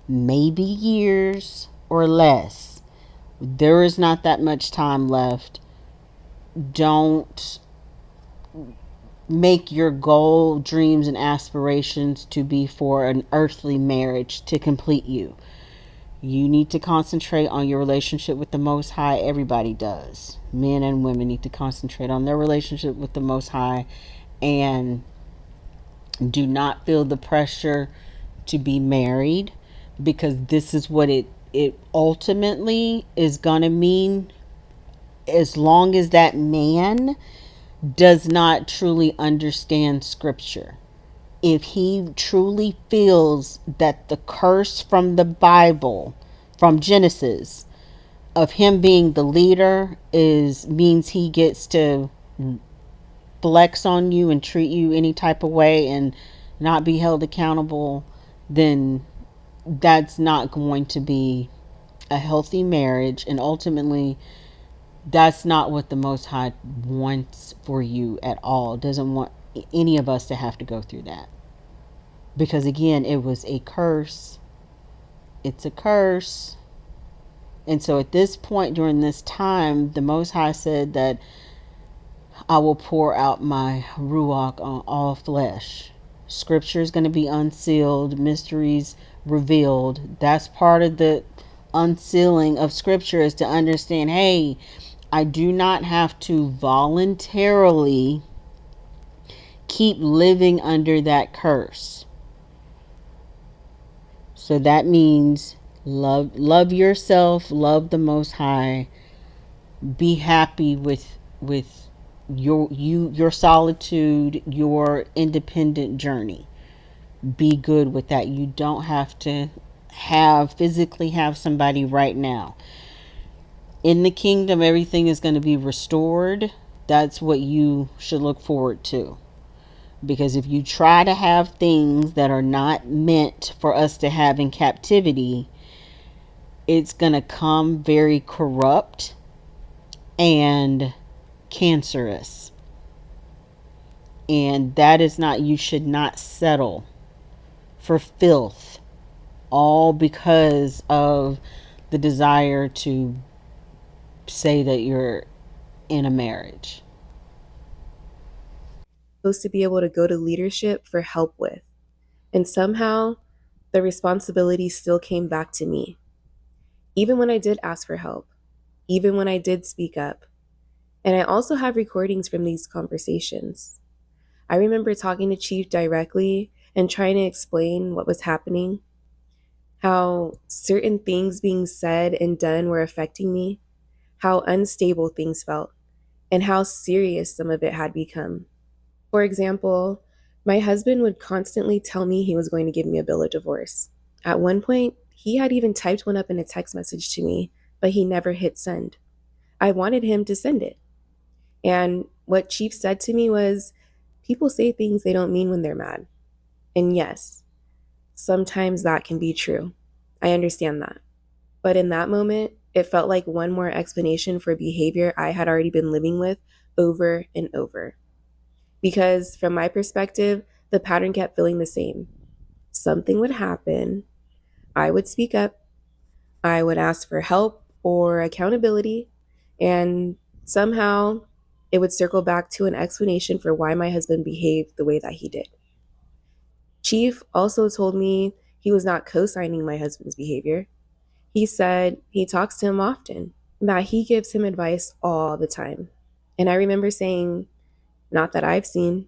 maybe years or less. There is not that much time left. Don't make your goal, dreams, and aspirations to be for an earthly marriage to complete you. You need to concentrate on your relationship with the Most High. Everybody does. Men and women need to concentrate on their relationship with the Most High, and do not feel the pressure to be married, because this is what it ultimately is going to mean. As long as that man does not truly understand scripture, if he truly feels that the curse from the Bible, from Genesis, of him being the leader means he gets to flex on you and treat you any type of way and not be held accountable, then that's not going to be a healthy marriage. And ultimately, that's not what the Most High wants for you at all. Doesn't want any of us to have to go through that. Because again, it was a curse. It's a curse. And so at this point during this time, the Most High said that I will pour out my Ruach on all flesh. Scripture is going to be unsealed, mysteries revealed. That's part of the unsealing of Scripture, is to understand, hey, I do not have to voluntarily keep living under that curse. So that means love yourself, love the Most High, be happy with your solitude, your independent journey. Be good with that. You don't have to physically have somebody right now. In the kingdom, everything is going to be restored. That's what you should look forward to. Because if you try to have things that are not meant for us to have in captivity, it's going to come very corrupt and cancerous. And that is not, you should not settle for filth, all because of the desire to say that you're in a marriage. Supposed to be able to go to leadership for help with. And somehow the responsibility still came back to me. Even when I did ask for help, even when I did speak up. And I also have recordings from these conversations. I remember talking to Chief directly and trying to explain what was happening, how certain things being said and done were affecting me, how unstable things felt, and how serious some of it had become. For example, my husband would constantly tell me he was going to give me a bill of divorce. At one point, he had even typed one up in a text message to me, but he never hit send. I wanted him to send it. And what Chief said to me was, people say things they don't mean when they're mad. And yes, sometimes that can be true. I understand that. But in that moment, it felt like one more explanation for behavior I had already been living with over and over. Because from my perspective, the pattern kept feeling the same. Something would happen, I would speak up, I would ask for help or accountability, and somehow it would circle back to an explanation for why my husband behaved the way that he did. Chief also told me he was not co signing my husband's behavior. He said he talks to him often, that he gives him advice all the time. And I remember saying, not that I've seen,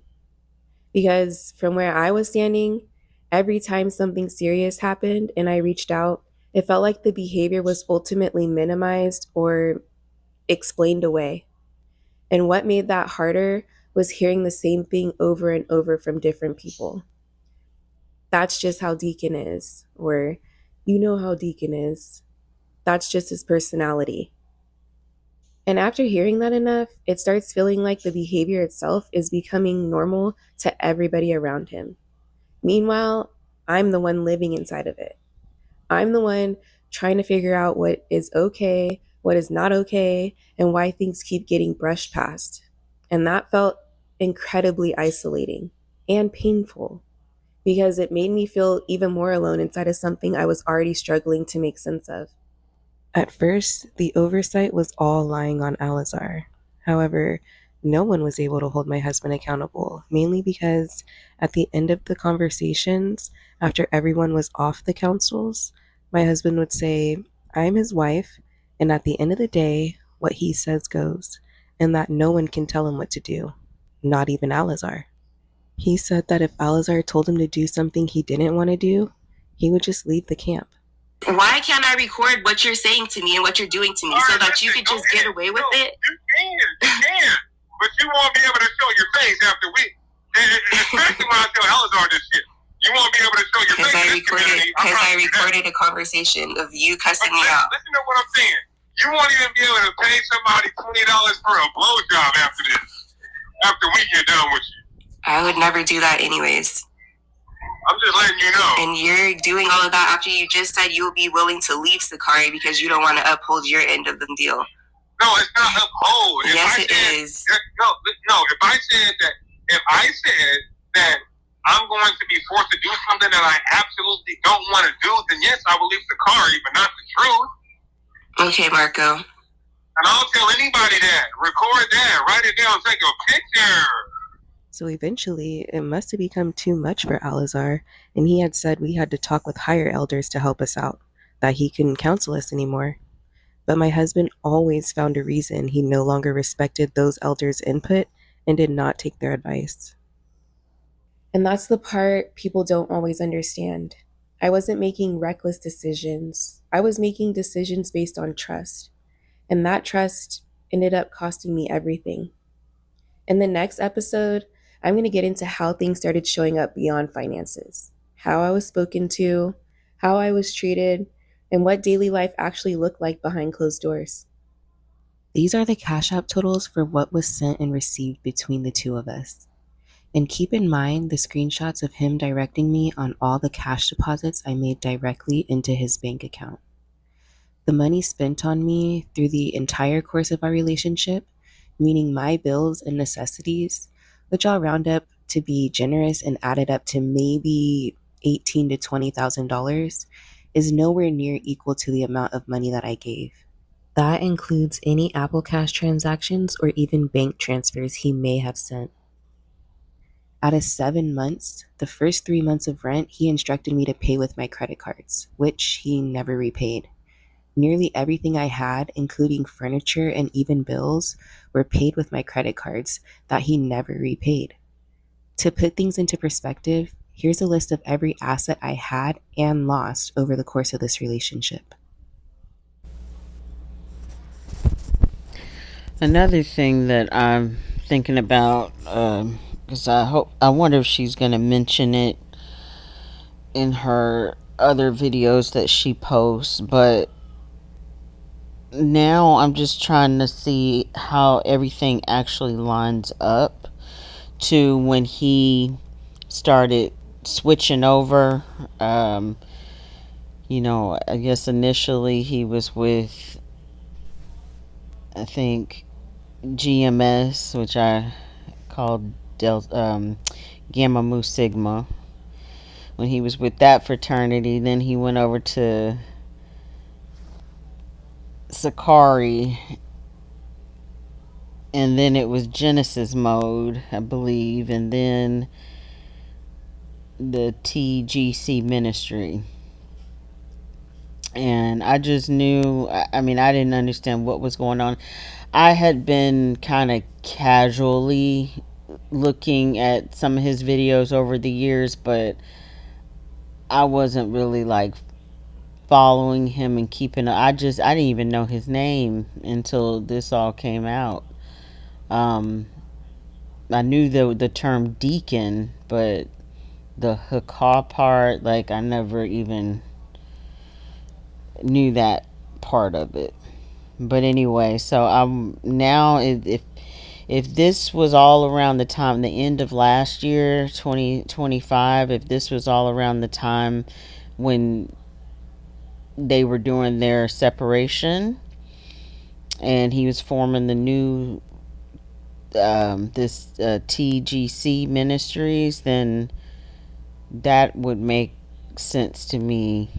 because from where I was standing, every time something serious happened and I reached out, it felt like the behavior was ultimately minimized or explained away. And what made that harder was hearing the same thing over and over from different people. That's just how Deacon is, or you know how Deacon is. That's just his personality. And after hearing that enough, it starts feeling like the behavior itself is becoming normal to everybody around him. Meanwhile, I'm the one living inside of it. I'm the one trying to figure out what is okay, what is not okay, and why things keep getting brushed past. And that felt incredibly isolating and painful because it made me feel even more alone inside of something I was already struggling to make sense of. At first, the oversight was all lying on Alazar. However, no one was able to hold my husband accountable, mainly because at the end of the conversations, after everyone was off the councils, my husband would say, I'm his wife, and at the end of the day, what he says goes, and that no one can tell him what to do, not even Alazar. He said that if Alazar told him to do something he didn't want to do, he would just leave the camp. Why can't I record what you're saying to me and what you're doing to me so that you could just get away with it? You can, but you won't be able to show your face after we, especially when I tell Elazar this shit. You won't be able to show your face. Because I recorded a conversation of you cussing me out. Listen to what I'm saying. You won't even be able to pay somebody $20 for a blowjob after this. After we get done with you. I would never do that anyways. I'm just letting you know. And you're doing all of that after you just said you'll be willing to leave Sakari because you don't want to uphold your end of the deal. No, it's not uphold. Yes, it is. No, if I said that I'm going to be forced to do something that I absolutely don't want to do, then yes, I will leave Sakari, but not the truth. Okay, Marco. And I'll tell anybody that. Record that. Write it down. Take a picture. So eventually, it must have become too much for Alazar, and he had said we had to talk with higher elders to help us out, that he couldn't counsel us anymore. But my husband always found a reason he no longer respected those elders' input and did not take their advice. And that's the part people don't always understand. I wasn't making reckless decisions. I was making decisions based on trust. And that trust ended up costing me everything. In the next episode, I'm going to get into how things started showing up beyond finances, how I was spoken to, how I was treated, and what daily life actually looked like behind closed doors. These are the Cash App totals for what was sent and received between the two of us. And keep in mind the screenshots of him directing me on all the cash deposits I made directly into his bank account. The money spent on me through the entire course of our relationship, meaning my bills and necessities, which I'll round up to be generous and added up to maybe $18,000 to $20,000, is nowhere near equal to the amount of money that I gave. That includes any Apple Cash transactions or even bank transfers he may have sent. Out of 7 months, the first 3 months of rent, he instructed me to pay with my credit cards, which he never repaid. Nearly everything I had, including furniture and even bills, were paid with my credit cards that he never repaid. To put things into perspective, here's a list of every asset I had and lost over the course of this relationship. Another thing that I'm thinking about, because I wonder if she's gonna mention it in her other videos that she posts, but now I'm just trying to see how everything actually lines up to when he started switching over. I guess initially he was with, I think, GMS, which I called Gamma Mu Sigma. When he was with that fraternity, then he went over to Sakari, and then it was Genesis mode, I believe, and then the TGC ministry. And I just knew, I mean, I didn't understand what was going on. I had been kind of casually looking at some of his videos over the years, but I wasn't really like following him and keeping I didn't even know his name until this all came out. um I knew the term Deacon, but the Hakah part, like, I never even knew that part of it. But anyway, so I'm now, if this was all around the time, the end of last year, 2025, if this was all around the time when they were doing their separation and he was forming the new this TGC Ministries, then that would make sense to me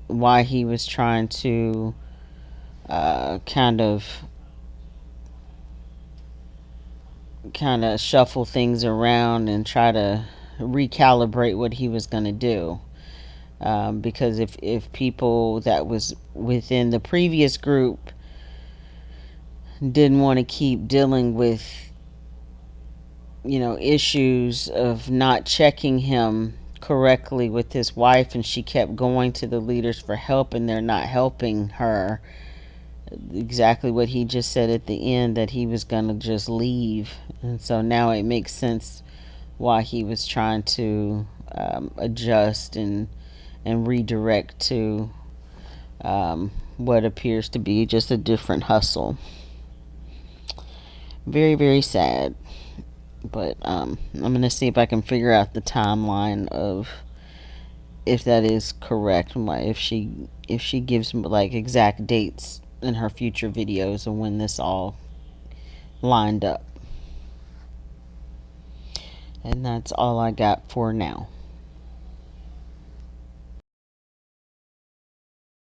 why he was trying to kind of shuffle things around and try to recalibrate what he was going to do. Because if people that was within the previous group didn't want to keep dealing with, issues of not checking him correctly with his wife, and she kept going to the leaders for help and they're not helping her, exactly what he just said at the end, that he was going to just leave. And so now it makes sense why he was trying to adjust and redirect to what appears to be just a different hustle. Very, very sad. But I'm gonna see if I can figure out the timeline of if that is correct. If she gives like exact dates in her future videos of when this all lined up. And that's all I got for now.